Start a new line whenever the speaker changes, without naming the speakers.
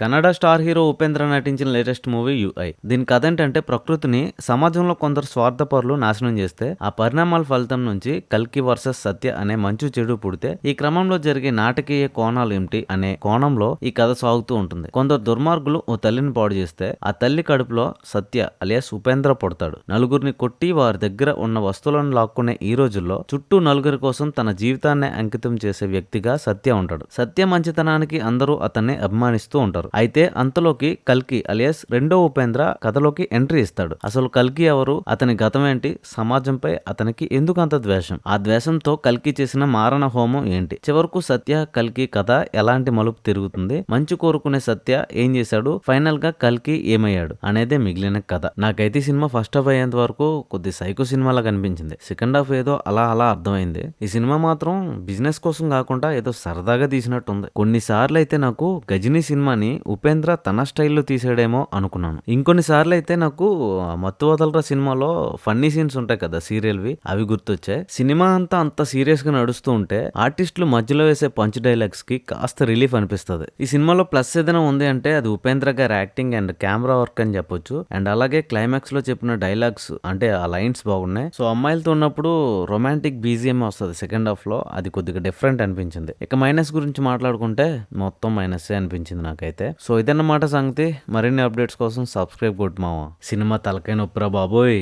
Kannada star hero Upendra నటించిన latest movie UI. దీని కథ ఏంటంటే ప్రకృతిని సమాజంలో కొందరు స్వార్థపరులు నాశనం చేస్తే ఆ పరిణామాల ఫలితం నుంచి కల్కి వర్సెస్ సత్య అనే మంచు చెడు పుడితే ఈ క్రమంలో జరిగే నాటకీయ కోణాలు ఏమిటి అనే కోణంలో ఈ కథ సాగుతూ ఉంటుంది. కొందరు దుర్మార్గులు ఓ తల్లిని పాడు చేస్తే ఆ తల్లి కడుపులో సత్య అలియాస్ ఉపేంద్ర పుడతాడు. నలుగురిని కొట్టి వారి దగ్గర ఉన్న వస్తువులను లాక్కునే ఈ రోజుల్లో చుట్టూ నలుగురి కోసం తన జీవితాన్ని అంకితం చేసే వ్యక్తిగా సత్య ఉంటాడు. సత్య మంచితనానికి అందరూ అతన్ని అభిమానిస్తూ ఉంటారు. అయితే అంతలోకి కల్కి అలియాస్ రెండో ఉపేంద్ర కథలోకి ఎంట్రీ ఇస్తాడు. అసలు కల్కి ఎవరు, అతని గతం ఏంటి, సమాజంపై అతనికి ఎందుకు అంత ద్వేషం, ఆ ద్వేషంతో కల్కి చేసిన మారణ హోమం ఏంటి, చివరకు సత్య కల్కి కథ ఎలాంటి మలుపు తిరుగుతుంది, మంచి కోరుకునే సత్య ఏం చేశాడు, ఫైనల్ గా కల్కి ఏమయ్యాడు అనేదే మిగిలిన కథ. నాకైతే ఈ సినిమా ఫస్ట్ హాఫ్ అయ్యేంత వరకు కొద్ది సైకో సినిమాలా కనిపించింది. సెకండ్ హాఫ్ ఏదో అలా అర్థమైంది. ఈ సినిమా మాత్రం బిజినెస్ కోసం కాకుండా ఏదో సరదాగా తీసినట్టుంది. కొన్నిసార్లు అయితే నాకు గజినీ సినిమాని ఉపేంద్ర తన స్టైల్లో తీసాడేమో అనుకున్నాను. ఇంకొన్ని సార్లు అయితే నాకు మత్తు వదలరా సినిమాలో ఫన్నీ సీన్స్ ఉంటాయి కదా సీరియల్వి, అవి గుర్తొచ్చాయి. సినిమా అంత సీరియస్ గా నడుస్తూ ఉంటే ఆర్టిస్టులు మధ్యలో వేసే పంచ్ డైలాగ్స్ కి కాస్త రిలీఫ్ అనిపిస్తుంది. ఈ సినిమాలో ప్లస్ ఏదైనా ఉంది అంటే అది ఉపేంద్ర గారి యాక్టింగ్ అండ్ కెమెరా వర్క్ అని చెప్పొచ్చు. అండ్ అలాగే క్లైమాక్స్ లో చెప్పిన డైలాగ్స్ అంటే ఆ లైన్స్ బాగున్నాయి. సో అమ్మాయిలతో ఉన్నప్పుడు రొమాంటిక్ బీజిఎం వస్తుంది సెకండ్ హాఫ్ లో, అది కొద్దిగా డిఫరెంట్ అనిపించింది. ఇక మైనస్ గురించి మాట్లాడుకుంటే మొత్తం మైనస్ అనిపించింది నాకైతే. సో ఇదన్నమాట సంగతి. మరిన్ని అప్డేట్స్ కోసం సబ్స్క్రైబ్ కొట్టు మావా. సినిమా తలకాయ నొప్పురా బాబోయ్.